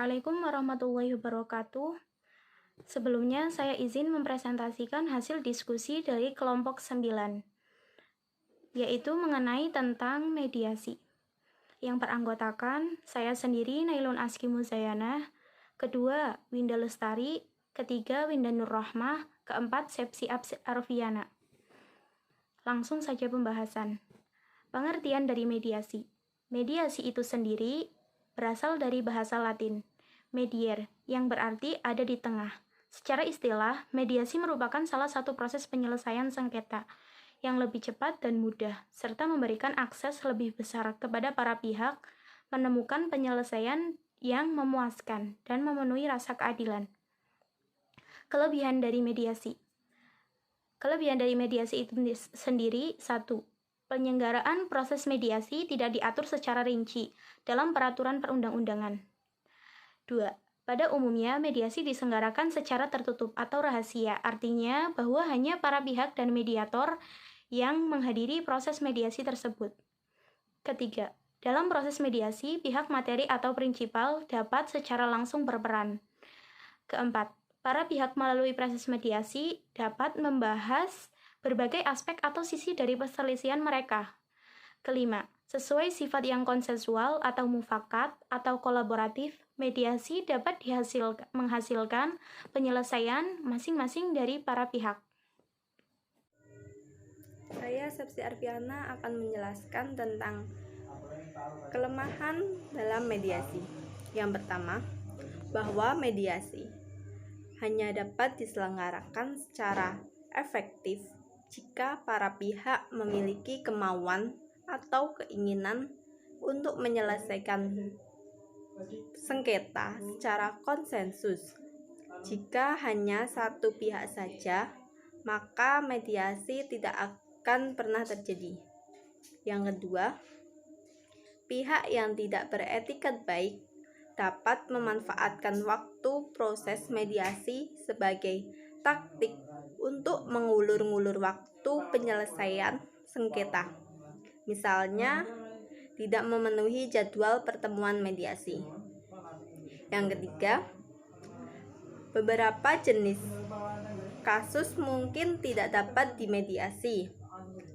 Assalamualaikum warahmatullahi wabarakatuh. Sebelumnya saya izin mempresentasikan hasil diskusi dari kelompok 9, yaitu mengenai tentang mediasi. Yang beranggotakan saya sendiri Nailun Aski Muzayana, kedua Winda Lestari, ketiga Winda Nur Rahmah, keempat Sepsi Arfiana. Langsung saja pembahasan. Pengertian dari mediasi. Mediasi itu sendiri berasal dari bahasa Latin, medier, yang berarti ada di tengah. Secara istilah, mediasi merupakan salah satu proses penyelesaian sengketa yang lebih cepat dan mudah, serta memberikan akses lebih besar kepada para pihak menemukan penyelesaian yang memuaskan dan memenuhi rasa keadilan. Kelebihan dari mediasi. Kelebihan dari mediasi itu sendiri, 1. Penyelenggaraan proses mediasi tidak diatur secara rinci dalam peraturan perundang-undangan. 2. Pada umumnya, mediasi diselenggarakan secara tertutup atau rahasia, artinya bahwa hanya para pihak dan mediator yang menghadiri proses mediasi tersebut. Ketiga, dalam proses mediasi, pihak materi atau prinsipal dapat secara langsung berperan. Keempat, para pihak melalui proses mediasi dapat membahas berbagai aspek atau sisi dari perselisihan mereka. Kelima, sesuai sifat yang konsensual atau mufakat atau kolaboratif, mediasi dapat menghasilkan penyelesaian masing-masing dari para pihak. Saya Sepsi Arfiana akan menjelaskan tentang kelemahan dalam mediasi. Yang pertama, bahwa mediasi hanya dapat diselenggarakan secara efektif jika para pihak memiliki kemauan atau keinginan untuk menyelesaikan sengketa secara konsensus. Jika hanya satu pihak saja, maka mediasi tidak akan pernah terjadi. Yang kedua, pihak yang tidak beretikat baik dapat memanfaatkan waktu proses mediasi sebagai taktik untuk mengulur-ngulur waktu penyelesaian sengketa. Misalnya, tidak memenuhi jadwal pertemuan mediasi. Yang ketiga, beberapa jenis kasus mungkin tidak dapat dimediasi,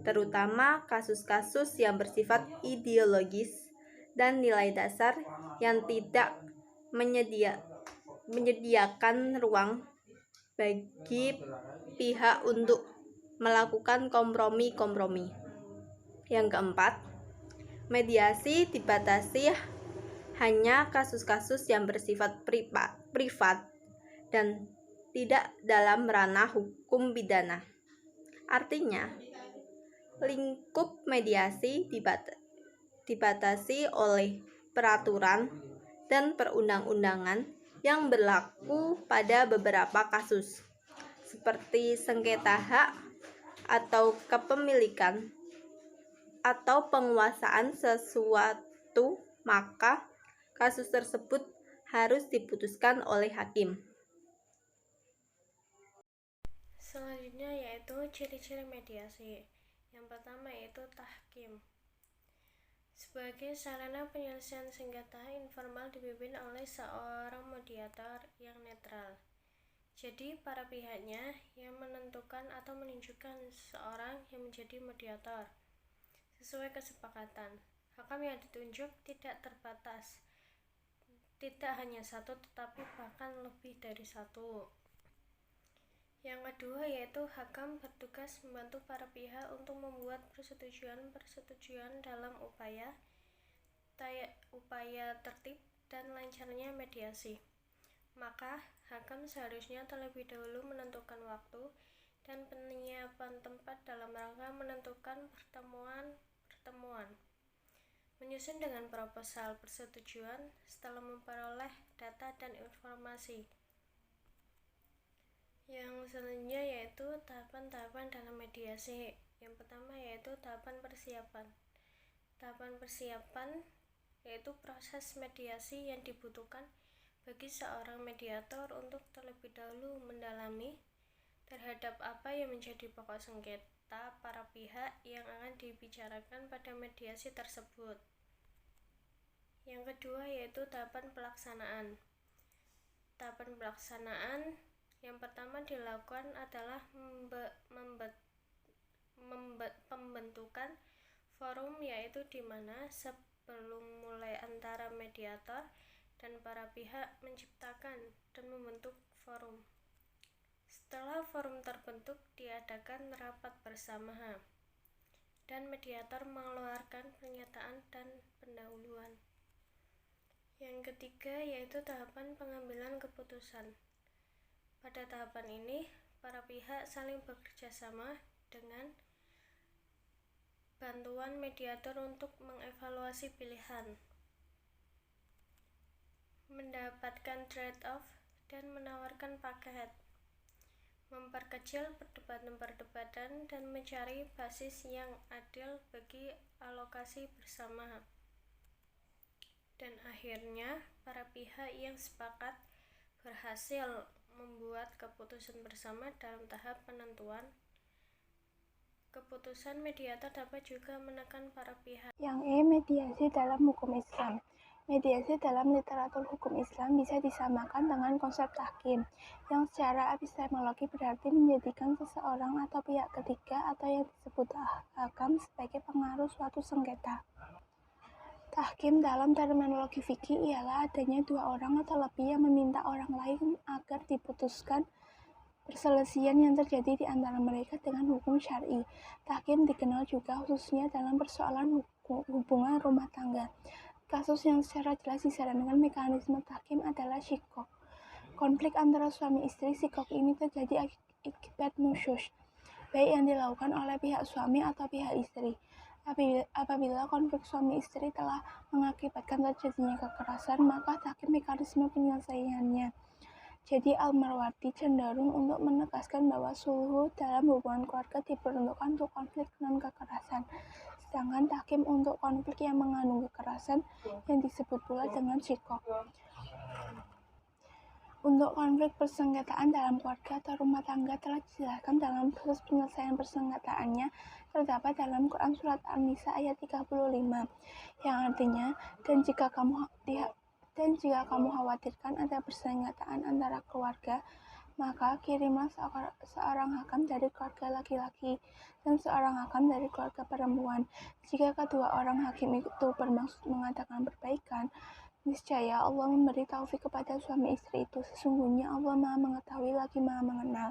terutama kasus-kasus yang bersifat ideologis dan nilai dasar yang tidak menyediakan ruang bagi pihak untuk melakukan kompromi-kompromi. Yang keempat, mediasi dibatasi hanya kasus-kasus yang bersifat privat dan tidak dalam ranah hukum pidana. Artinya, lingkup mediasi dibatasi oleh peraturan dan perundang-undangan yang berlaku pada beberapa kasus, seperti sengketa hak atau kepemilikan atau penguasaan sesuatu, maka kasus tersebut harus diputuskan oleh hakim. Selanjutnya yaitu ciri-ciri mediasi. Yang pertama yaitu tahkim. Sebagai sarana penyelesaian sengketa informal dipimpin oleh seorang mediator yang netral. Jadi para pihaknya yang menentukan atau menunjukkan seorang yang menjadi mediator sesuai kesepakatan. Hakam yang ditunjuk tidak terbatas, tidak hanya satu tetapi bahkan lebih dari satu. Yang kedua yaitu hakam bertugas membantu para pihak untuk membuat persetujuan dalam upaya tertib dan lancarnya mediasi. Maka hakam seharusnya terlebih dahulu menentukan waktu dan penyiapan tempat dalam rangka menentukan pertemuan, menyusun dengan proposal persetujuan setelah memperoleh data dan informasi. Yang selanjutnya yaitu tahapan-tahapan dalam mediasi. Yang pertama yaitu tahapan persiapan. Tahapan persiapan yaitu proses mediasi yang dibutuhkan bagi seorang mediator untuk terlebih dahulu mendalami terhadap apa yang menjadi pokok sengketa para pihak yang akan dibicarakan pada mediasi tersebut. Yang kedua yaitu tahapan pelaksanaan. tahapan pelaksanaan yang pertama dilakukan adalah pembentukan forum, yaitu di mana sebelum mulai antara mediator dan para pihak menciptakan dan membentuk forum. Setelah forum terbentuk, diadakan rapat bersama dan mediator mengeluarkan pernyataan dan pendahuluan. Yang ketiga yaitu tahapan pengambilan keputusan. Pada tahapan ini, para pihak saling bekerja sama dengan bantuan mediator untuk mengevaluasi pilihan, mendapatkan trade-off, dan menawarkan paket, memperkecil perdebatan-perdebatan, dan mencari basis yang adil bagi alokasi bersama. Dan akhirnya, para pihak yang sepakat berhasil membuat keputusan bersama dalam tahap penentuan keputusan. Mediator dapat juga menekan para pihak. Yang mediasi dalam hukum Islam. Mediasi dalam literatur hukum Islam bisa disamakan dengan konsep tahkim, yang secara epistemologi berarti menjadikan seseorang atau pihak ketiga atau yang disebut hakam sebagai pengaruh suatu sengketa. Tahkim dalam terminologi fikih ialah adanya dua orang atau lebih yang meminta orang lain agar diputuskan perselisihan yang terjadi di antara mereka dengan hukum syar'i. Tahkim dikenal juga khususnya dalam persoalan hubungan rumah tangga. Kasus yang secara jelas disarankan mekanisme tahkim adalah syikok. Konflik antara suami istri. Syikok ini terjadi akibat nusyuz, baik yang dilakukan oleh pihak suami atau pihak istri. Apabila konflik suami istri telah mengakibatkan terjadinya kekerasan, maka tahkim mekanisme penyelesaiannya. Jadi Al-Marwazi cenderung untuk menegaskan bahwa sulhu dalam hubungan keluarga diperuntukkan untuk konflik non kekerasan, sedangkan tahkim untuk konflik yang mengandung kekerasan yang disebut pula dengan syikok. Untuk konflik persengketaan dalam keluarga atau rumah tangga telah dijelaskan dalam proses penyelesaian persengketaannya terdapat dalam Quran Surat An-Nisa ayat 35, yang artinya, dan jika kamu khawatirkan ada persengketaan antara keluarga, maka kirimlah seorang hakam dari keluarga laki-laki dan seorang hakam dari keluarga perempuan. Jika kedua orang hakim itu bermaksud mengadakan perbaikan, niscaya Allah memberi taufik kepada suami istri itu. Sesungguhnya Allah Maha Mengetahui lagi Maha Mengenal.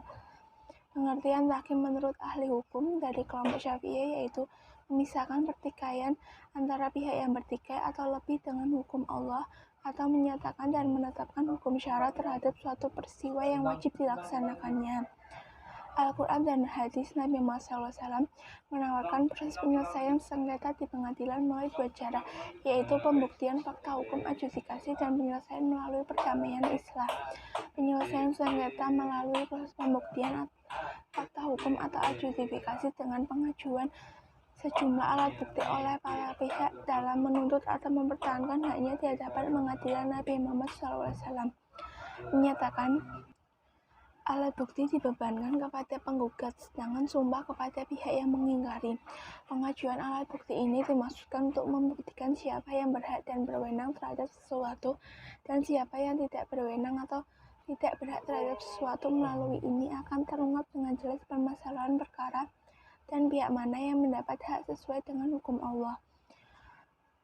Pengertian tahkim menurut ahli hukum dari kelompok Syafi'i yaitu memisahkan pertikaian antara pihak yang bertikai atau lebih dengan hukum Allah, atau menyatakan dan menetapkan hukum syara terhadap suatu peristiwa yang wajib dilaksanakannya. Al-Quran dan hadis Nabi Muhammad SAW menawarkan proses penyelesaian sengketa di pengadilan melalui dua cara, yaitu pembuktian fakta hukum adjudikasi dan penyelesaian melalui perdamaian islah. Penyelesaian sengketa melalui proses pembuktian fakta hukum atau adjudifikasi dengan pengajuan sejumlah alat bukti oleh para pihak dalam menuntut atau mempertahankan haknya di hadapan pengadilan. Nabi Muhammad SAW menyatakan alat bukti dibebankan kepada penggugat, sedangkan sumpah kepada pihak yang mengingkari. Pengajuan alat bukti ini dimaksudkan untuk membuktikan siapa yang berhak dan berwenang terhadap sesuatu dan siapa yang tidak berwenang atau tidak berhak terhadap sesuatu. Melalui ini akan terungkap dengan jelas permasalahan perkara dan pihak mana yang mendapat hak sesuai dengan hukum Allah.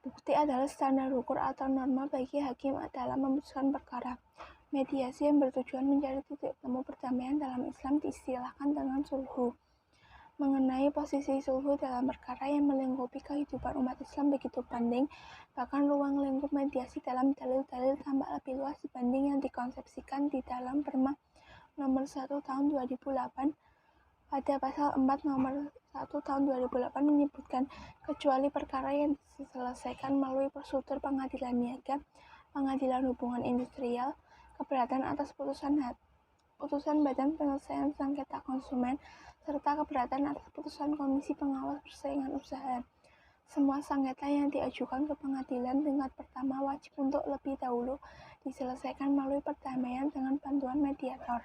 Bukti adalah standar ukur atau norma bagi hakim dalam memutuskan perkara. Mediasi yang bertujuan mencari titik temu perdamaian dalam Islam diistilahkan dengan sulhu. Mengenai posisi sulhu dalam perkara yang melingkupi kehidupan umat Islam begitu penting, bahkan ruang lingkup mediasi dalam dalil-dalil tampak lebih luas dibanding yang dikonsepsikan di dalam Perma nomor 1 tahun 2008. Pada pasal 4 nomor 1 tahun 2008 menyebutkan, kecuali perkara yang diselesaikan melalui prosedur pengadilan niaga, pengadilan hubungan industrial, keberatan atas putusan Badan Penyelesaian Sengketa Konsumen, serta keberatan atas putusan Komisi Pengawas Persaingan Usaha. Semua sengketa yang diajukan ke pengadilan tingkat pertama wajib untuk lebih dahulu diselesaikan melalui perdamaian dengan bantuan mediator.